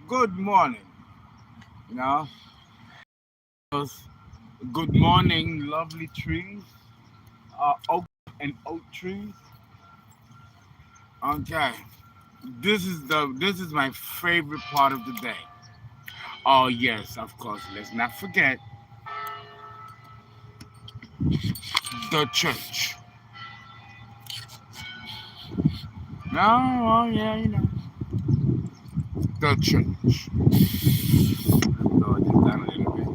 good morning. You know, those good morning, lovely trees, oak and oak trees. Okay, this is my favorite part of the day. Oh yes, of course. Let's not forget the church. No, oh yeah, the church. Lower this down a little bit.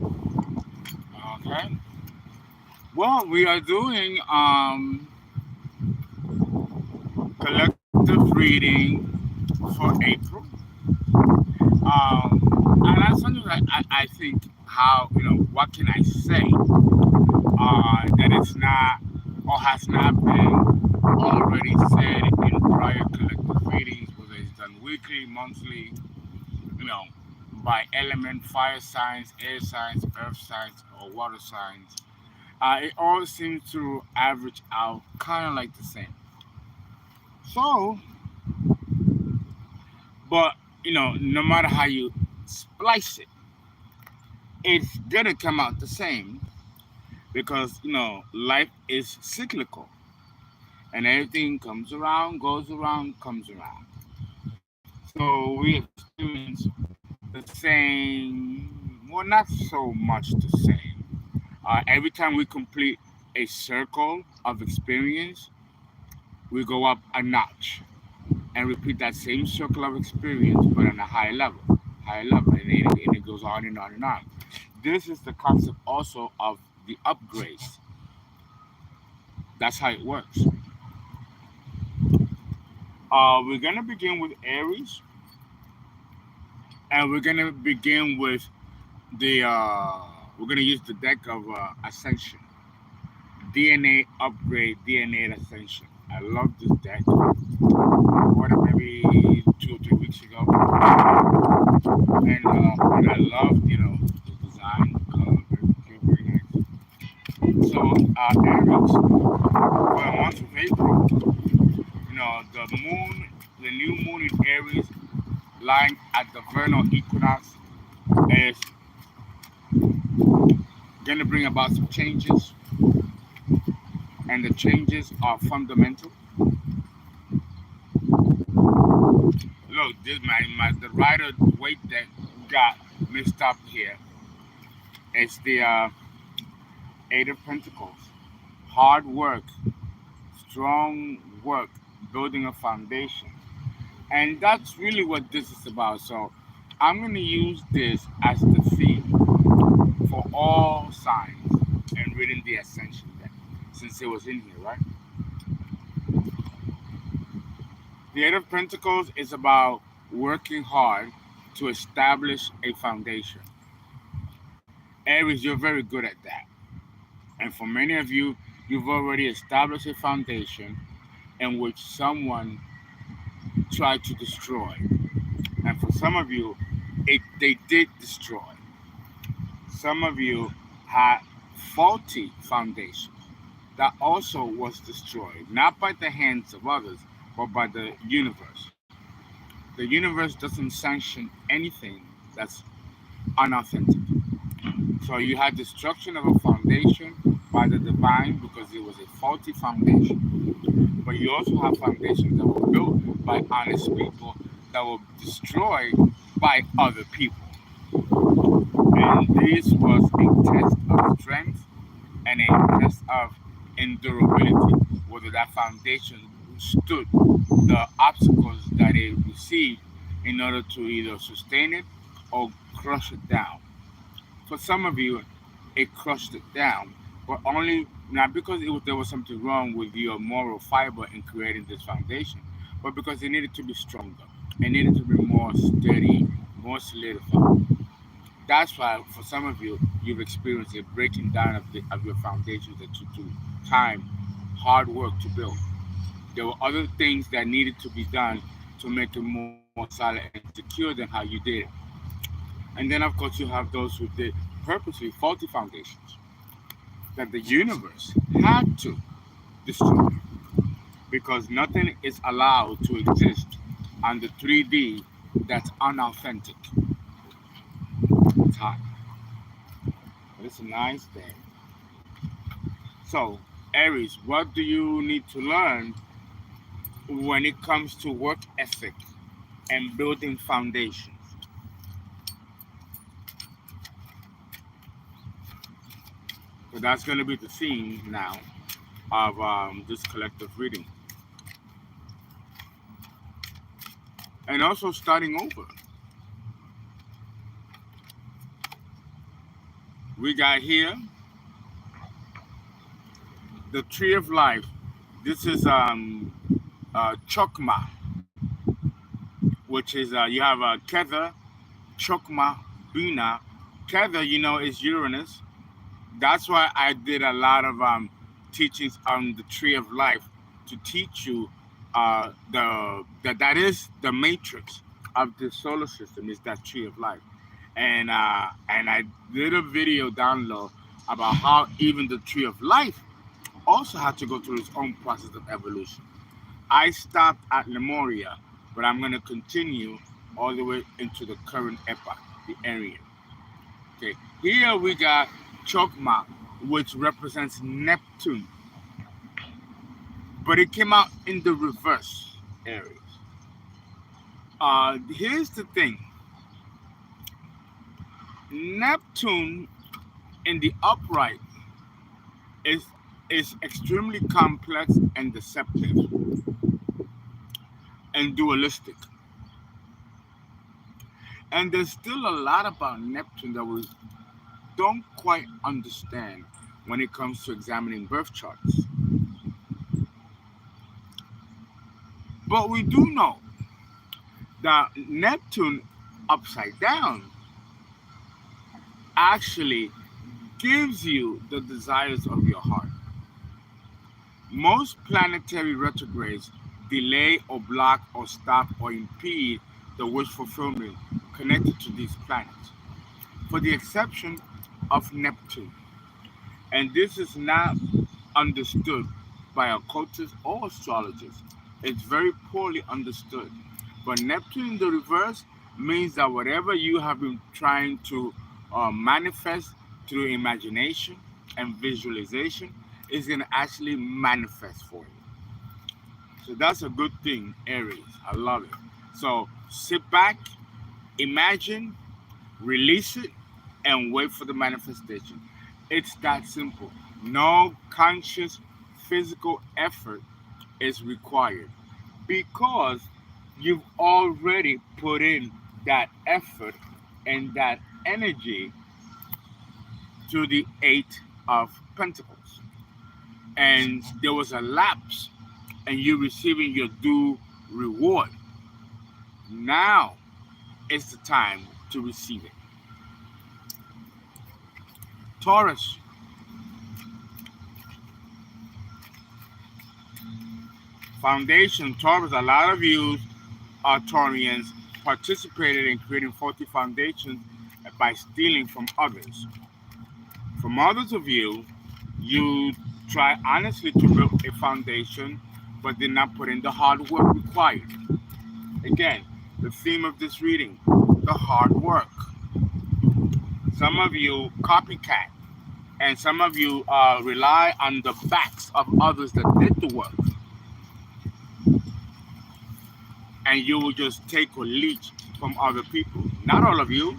Okay. Well, we are doing collective reading for April. And I sometimes I think how what can I say that it's not or has not been already said in prior collective readings, whether it's done weekly, monthly, you know, by element, fire signs, air signs, earth signs, or water signs. It all seems to average out kind of like the same. So, but no matter how you splice it, it's gonna come out the same because life is cyclical and everything comes around, goes around, comes around. So we experience the same, well, not so much the same. Every time we complete a circle of experience, we go up a notch and repeat that same circle of experience, but on a higher level, and it goes on and on and on. This is the concept also of the upgrades. That's how it works. We're gonna begin with Aries, and we're gonna begin with the. We're gonna use the deck of Ascension, DNA upgrade, DNA Ascension. I love this deck. Bought it maybe 2 or 3 weeks ago, and I love the design, the color, very nice. So Aries for the month of April, the new moon in Aries, lying at the vernal equinox, is going to bring about some changes, and the changes are fundamental. Look, this my the rider weight that got mixed up here. It's the Eight of Pentacles. Hard work, strong work, building a foundation. And that's really what this is about. So I'm going to use this as the theme for all signs and reading the Ascension deck, since it was in here, right? The Eight of Pentacles is about working hard to establish a foundation. Aries, you're very good at that. And for many of you, you've already established a foundation in which someone tried to destroy. And for some of you, they did destroy. Some of you had faulty foundations that also was destroyed, not by the hands of others, but by the universe. The universe doesn't sanction anything that's unauthentic. So you had destruction of a foundation by the divine because it was a faulty foundation. But you also have foundations that were built by honest people that were destroyed by other people. And this was a test of strength and a test of endurability, whether that foundation stood the obstacles that it received in order to either sustain it or crush it down. For some of you, it crushed it down, but only not because there was something wrong with your moral fiber in creating this foundation, but because it needed to be stronger. It needed to be more steady, more solidified. That's why for some of you, you've experienced a breaking down of your foundations that you took time, hard work to build. There were other things that needed to be done to make it more solid and secure than how you did it. And then, of course, you have those who did purposely faulty foundations that the universe had to destroy because nothing is allowed to exist on the 3D that's unauthentic. It's hot, but it's a nice day. So, Aries, what do you need to learn when it comes to work ethic and building foundations? So that's going to be the theme now of this collective reading. And also starting over. We got here the tree of life. This is chokma, which is you have a kether, chokma, bina. Kether, is Uranus. That's why I did a lot of teachings on the tree of life to teach you that is the matrix of the solar system is that tree of life, and I did a video download about how even the tree of life also had to go through its own process of evolution. I stopped at Lemuria, but I'm going to continue all the way into the current epoch, the Aryan. Okay, here we got Chokma, which represents Neptune, but it came out in the reverse areas. Here's the thing: Neptune in the upright is extremely complex and deceptive and dualistic. And there's still a lot about Neptune that we don't quite understand when it comes to examining birth charts. But we do know that Neptune upside down actually gives you the desires of your heart. Most planetary retrogrades delay or block or stop or impede the wish fulfillment connected to these planets, for the exception of Neptune. And this is not understood by occultists or astrologers. It's very poorly understood. But Neptune in the reverse means that whatever you have been trying to manifest through imagination and visualization is going to actually manifest for you. So that's a good thing, Aries. I love it. So sit back, imagine, release it, and wait for the manifestation. It's that simple. No conscious physical effort is required because you've already put in that effort and that energy to the Eight of Pentacles. And there was a lapse and you receiving your due reward. Now is the time to receive it. Taurus. Foundation. Taurus. A lot of you Taurians participated in creating faulty foundations by stealing from others. From others of you, you try honestly to build a foundation, but did not put in the hard work required. Again, the theme of this reading, the hard work. Some of you copycat, and some of you rely on the backs of others that did the work. And you will just take or leech from other people. Not all of you,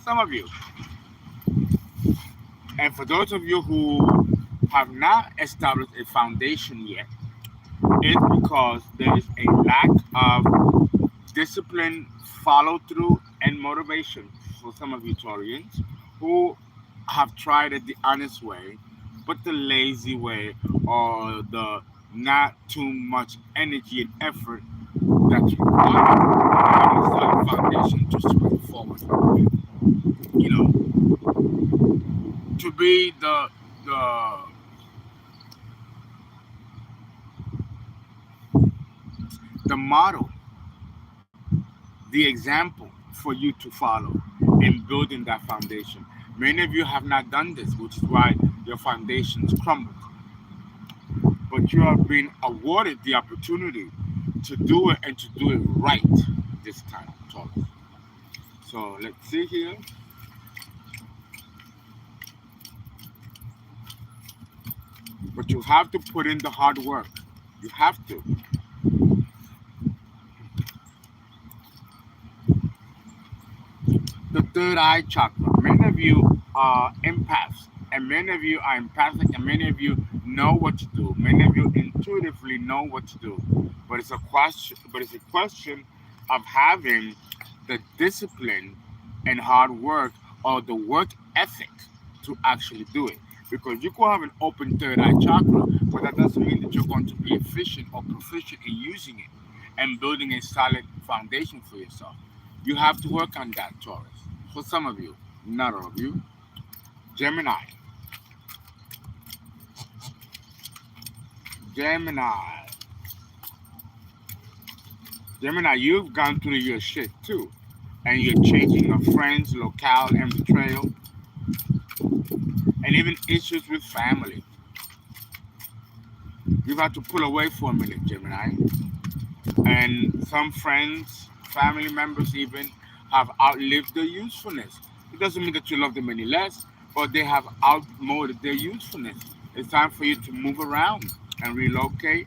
some of you. And for those of you who have not established a foundation yet, it's because there is a lack of discipline, follow through, and motivation for some of you Taurians who have tried it the honest way, but the lazy way or the not too much energy and effort that's required for the foundation to spring forward. You know, to be the model, the example for you to follow in building that foundation. Many of you have not done this, which is why your foundations crumbled. But you have been awarded the opportunity to do it and to do it right this time. Taurus. So let's see here. But you have to put in the hard work. You have to. The third eye chakra. Many of you are empaths, and many of you are empathic, and many of you know what to do. Many of you intuitively know what to do. But it's a question. But it's a question of having the discipline and hard work, or the work ethic, to actually do it. Because you could have an open third eye chakra, but that doesn't mean that you're going to be efficient or proficient in using it and building a solid foundation for yourself. You have to work on that, Taurus. For some of you, not all of you. Gemini. Gemini. Gemini, you've gone through your shit too. And you're changing your friends, locale, and betrayal, and even issues with family. You've had to pull away for a minute, Gemini. And some friends, family members even, have outlived their usefulness. It doesn't mean that you love them any less, but they have outmoded their usefulness. It's time for you to move around and relocate,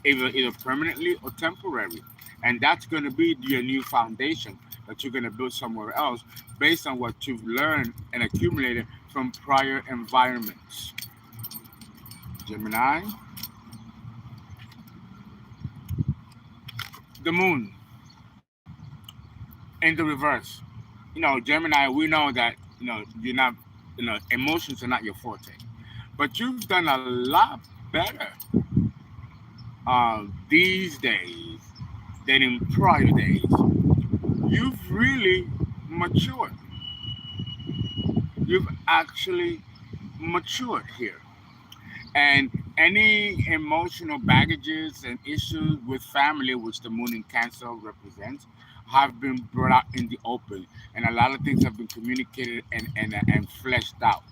either permanently or temporary. And that's going to be your new foundation that you're going to build somewhere else based on what you've learned and accumulated from prior environments. Gemini. The moon in the reverse. Gemini, we know that, you're not, emotions are not your forte. But you've done a lot better these days than in prior days. You've really matured. You've actually matured here. And any emotional baggages and issues with family, which the moon in Cancer represents, have been brought out in the open. And a lot of things have been communicated and fleshed out.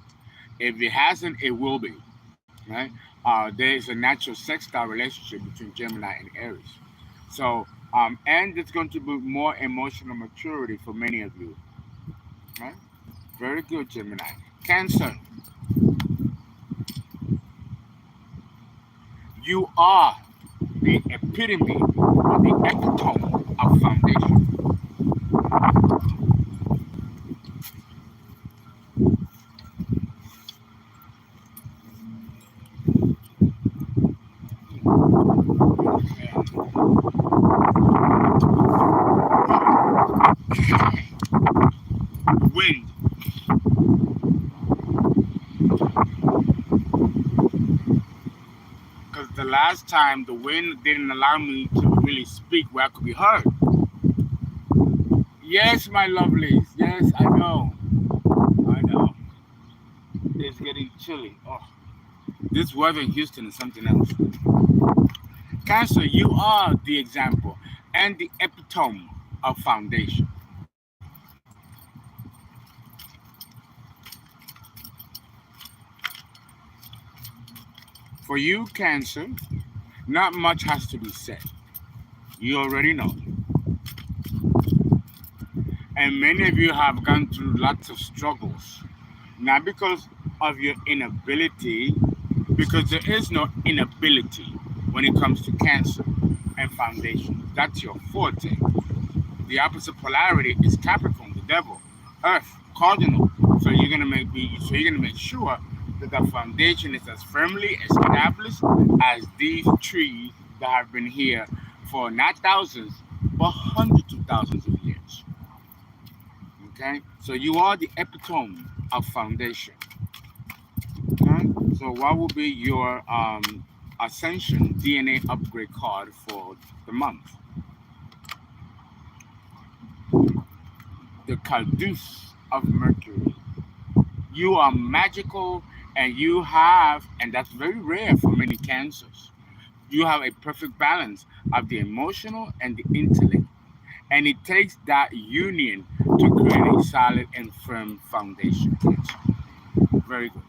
If it hasn't, it will be. Right? There is a natural sextile relationship between Gemini and Aries. So, and it's going to be more emotional maturity for many of you. Right? Very good, Gemini. Cancer, you are the epitome or the epitome of foundation. Wind. Because the last time the wind didn't allow me to really speak where I could be heard. Yes, my lovelies. Yes, I know. I know. It's getting chilly. Oh, this weather in Houston is something else. Cancer, you are the example and the epitome of foundation. For you, Cancer, not much has to be said. You already know. And many of you have gone through lots of struggles. Not because of your inability, because there is no inability when it comes to Cancer and foundation. That's your forte. The opposite polarity is Capricorn, the devil, Earth, cardinal. So you're gonna make sure that the foundation is as firmly established as these trees that have been here for not thousands, but hundreds of thousands of years. Okay, so you are the epitome of foundation. Okay? So what will be your ascension DNA upgrade card for the month? The Caduce of Mercury. You are magical, and and that's very rare for many Cancers. You have a perfect balance of the emotional and the intellect. And it takes that union to create a solid and firm foundation. Cancer. Very good.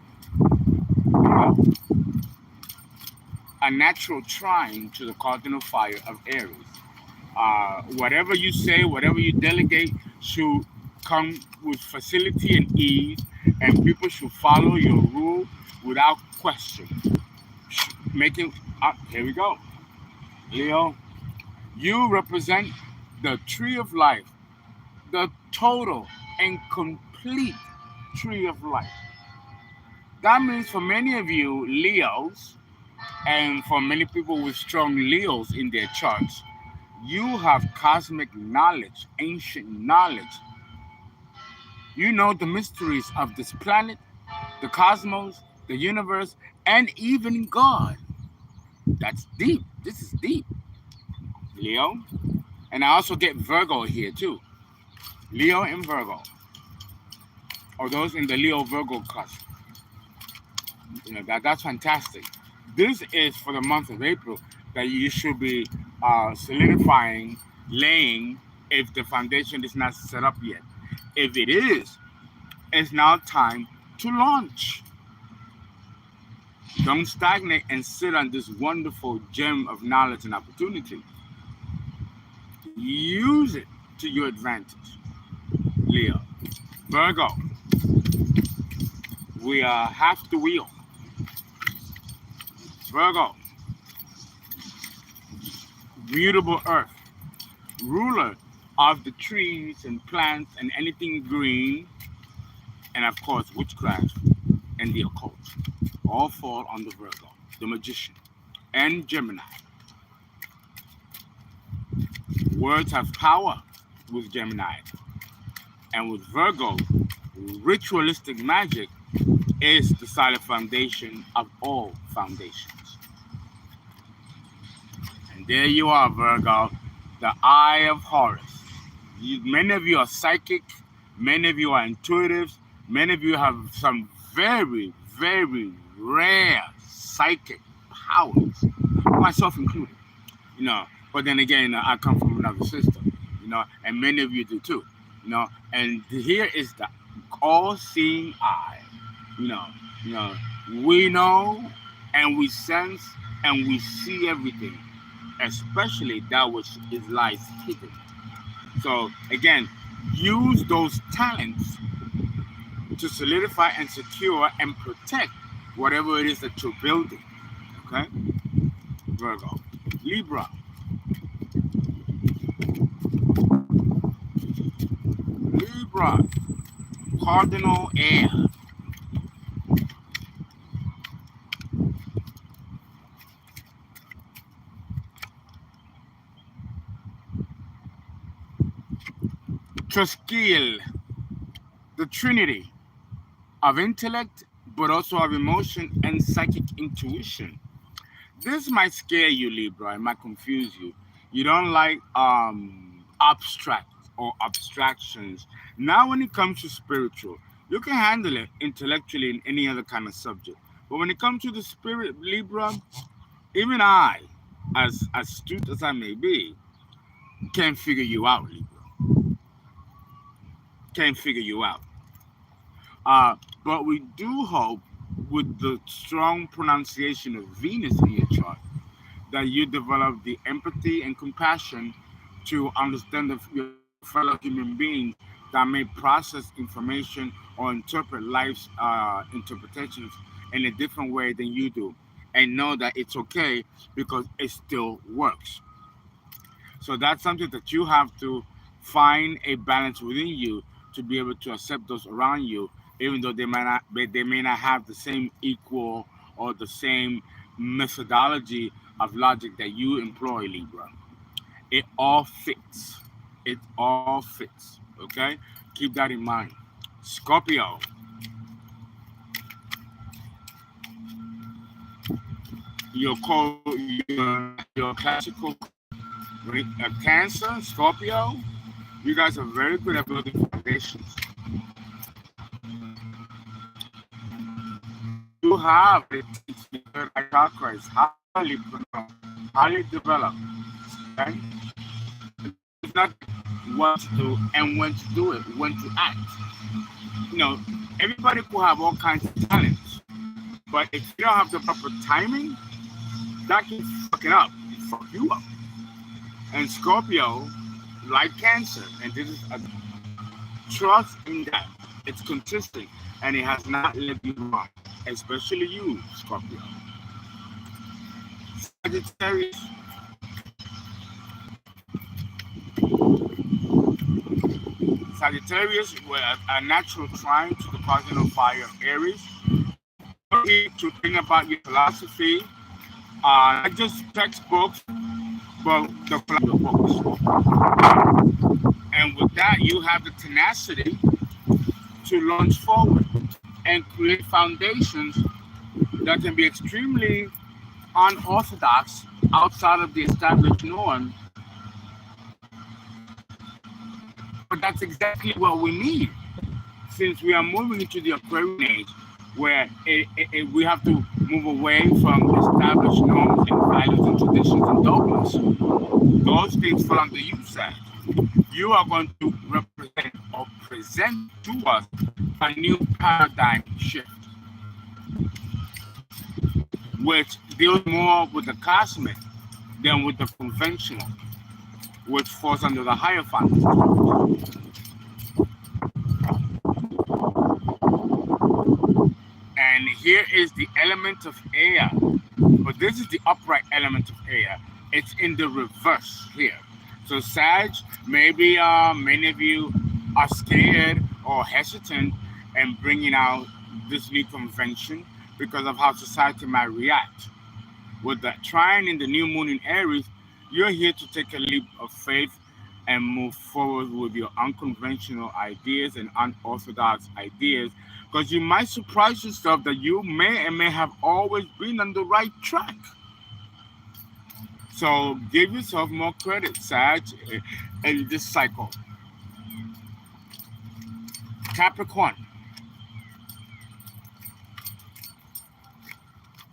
Now, a natural trine to the cardinal fire of Aries. Whatever you say, whatever you delegate should come with facility and ease, and people should follow your rule without question. Making up, here we go. Leo, you represent the tree of life, the total and complete tree of life. That means for many of you, Leos, and for many people with strong Leos in their charts, you have cosmic knowledge, ancient knowledge. You know the mysteries of this planet, the cosmos, the universe, and even God. That's deep. This is deep, Leo. And I also get Virgo here too. Leo and Virgo, or those in the Leo Virgo cusp. That's fantastic. This is for the month of April that you should be solidifying, laying if the foundation is not set up yet. If it is, it's now time to launch. Don't stagnate and sit on this wonderful gem of knowledge and opportunity. Use it to your advantage, Leo. Virgo, we are half the wheel. Virgo, mutable earth, ruler of the trees and plants and anything green, and of course witchcraft and the occult. All fall under Virgo, the magician, and Gemini. Words have power with Gemini, and with Virgo, ritualistic magic is the solid foundation of all foundations. And there you are, Virgo, the eye of Horus. Many of you are psychic, many of you are intuitives, many of you have some very, very rare psychic powers, myself included. But then again, I come from another system, and many of you do too, and here is the all-seeing eye, you know, you know, we know and we sense and we see everything, especially that which is lies hidden. So again, use those talents to solidify and secure and protect whatever it is that you're building. Okay, Virgo, Libra, Libra, cardinal air. Triskill, the trinity of intellect, but also of emotion and psychic intuition. This might scare you, Libra. It might confuse you. You don't like abstract or abstractions. Now, when it comes to spiritual, you can handle it intellectually in any other kind of subject. But when it comes to the spirit, Libra, even I, as astute as I may be, can't figure you out, Libra. Can't figure you out. But we do hope, with the strong pronunciation of Venus in your chart, that you develop the empathy and compassion to understand your fellow human beings that may process information or interpret life's interpretations in a different way than you do, and know that it's okay because it still works. So that's something that you have to find a balance within you to be able to accept those around you, even though they may not have the same equal or the same methodology of logic that you employ, Libra. It all fits. It all fits. Okay? Keep that in mind. Scorpio, your classical Cancer, Scorpio. You guys are very good at building foundations. You have the third eye chakra is highly pronounced, highly developed. Okay? It's not what to do and when to do it, when to act. Everybody could have all kinds of talents, but if you don't have the proper timing, that can fuck it up. It fuck you up. And Scorpio, like Cancer, and this is a trust in that it's consistent and it has not led you wrong, especially you, Scorpio. Sagittarius, Sagittarius were a natural trine to the cardinal fire of Aries. You're here to think about your philosophy, not just textbooks, but the books. And with that, you have the tenacity to launch forward and create foundations that can be extremely unorthodox outside of the established norm. But that's exactly what we need since we are moving into the Aquarian age where we have to move away from established norms and values and traditions and dogmas. Those things fall under you, Sag. You are going to represent or present to us a new paradigm shift, which deals more with the cosmic than with the conventional, which falls under the higher faculties. And here is the element of air, but this is the upright element of air. It's in the reverse here. So Sag, maybe many of you are scared or hesitant in bringing out this new convention because of how society might react. With that trine in the new moon in Aries, you're here to take a leap of faith and move forward with your unconventional ideas and unorthodox ideas because you might surprise yourself that you may have always been on the right track. So give yourself more credit, Sag, in this cycle. Capricorn.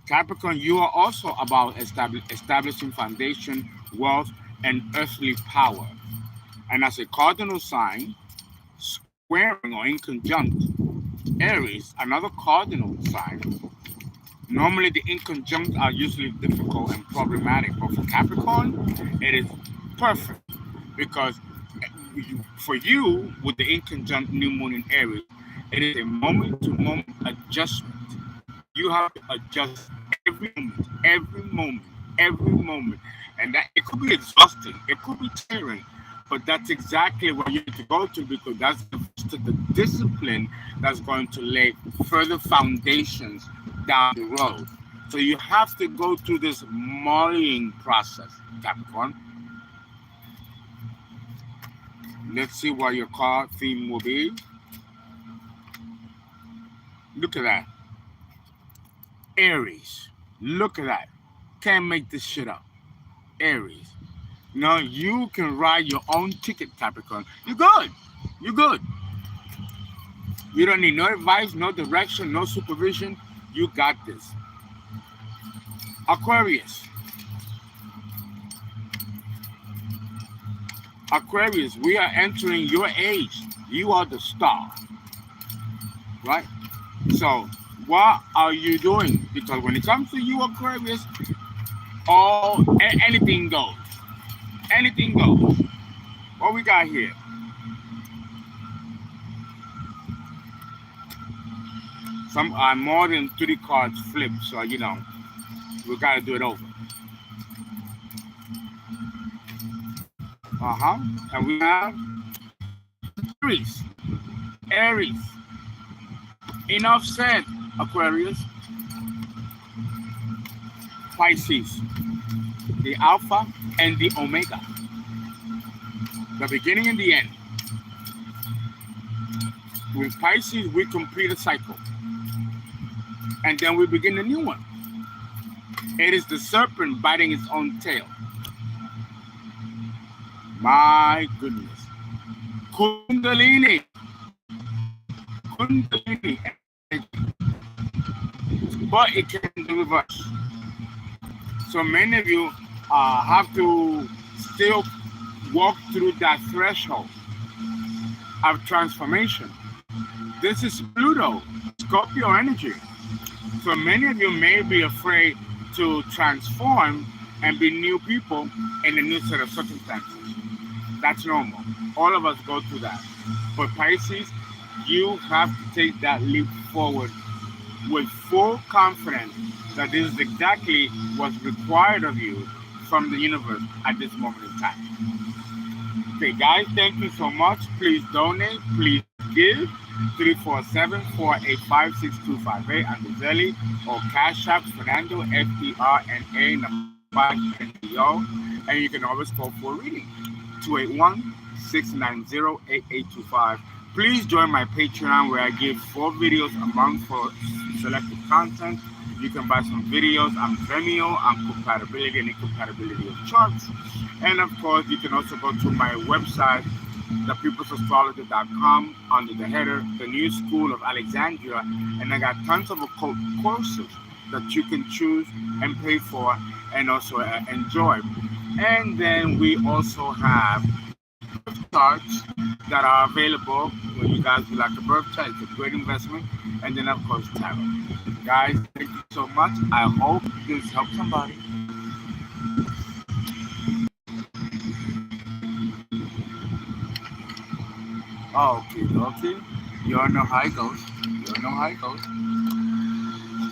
Capricorn, you are also about establishing foundation, wealth, and earthly power. And as a cardinal sign, squaring or in conjunct Aries, another cardinal sign. Normally, the inconjunct are usually difficult and problematic, but for Capricorn, it is perfect because for you, with the inconjunct new moon in Aries, it is a moment-to-moment adjustment. You have to adjust every moment, every moment, and that it could be exhausting, it could be tiring, but that's exactly what you need to go to because that's the discipline that's going to lay further foundations down the road. So you have to go through this mulling process, Capricorn. Let's see what your card theme will be. Look at that. Aries. Look at that. Can't make this shit up. Aries. No, you can ride your own ticket, Capricorn. You're good. You're good. You don't need no advice, no direction, no supervision. You got this. Aquarius. Aquarius, we are entering your age. You are the star. Right? So, what are you doing? Because when it comes to you, Aquarius, anything goes. Anything goes. What we got here? Some more than 3 cards flipped, so we gotta do it over. And we have Aries. Aries. Enough said, Aquarius. Pisces. The Alpha and the Omega. The beginning and the end. With Pisces, we complete a cycle. And then we begin a new one. It is the serpent biting its own tail. My goodness. Kundalini. Kundalini. But it can be reversed. So many of you have to still walk through that threshold of transformation. This is Pluto, Scorpio energy. So many of you may be afraid to transform and be new people in a new set of circumstances. That's normal. All of us go through that. But Pisces, you have to take that leap forward with full confidence that this is exactly what's required of you from the universe at this moment in time. Okay, guys, thank you so much. Please donate. Please give. 347-485-6258 on the ZELLE or Cash App Fernando FDRNA NO. And you can always call for a reading. 281-690-8825. Please join my Patreon where I give 4 videos a month for selected content. You can buy some videos on VIMEO on compatibility and incompatibility of charts. And of course, you can also go to my website, thepeoplesastrologer.com, under the header, The New School of Alexandria. And I got tons of occult courses that you can choose and pay for and also enjoy. And then we also have birth charts that are available when you guys would like a birth chart. It's a great investment. And then, of course, tarot. Guys, thank you so much. I hope this helps somebody. Okay. You all know how it goes.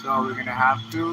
So we're going to have to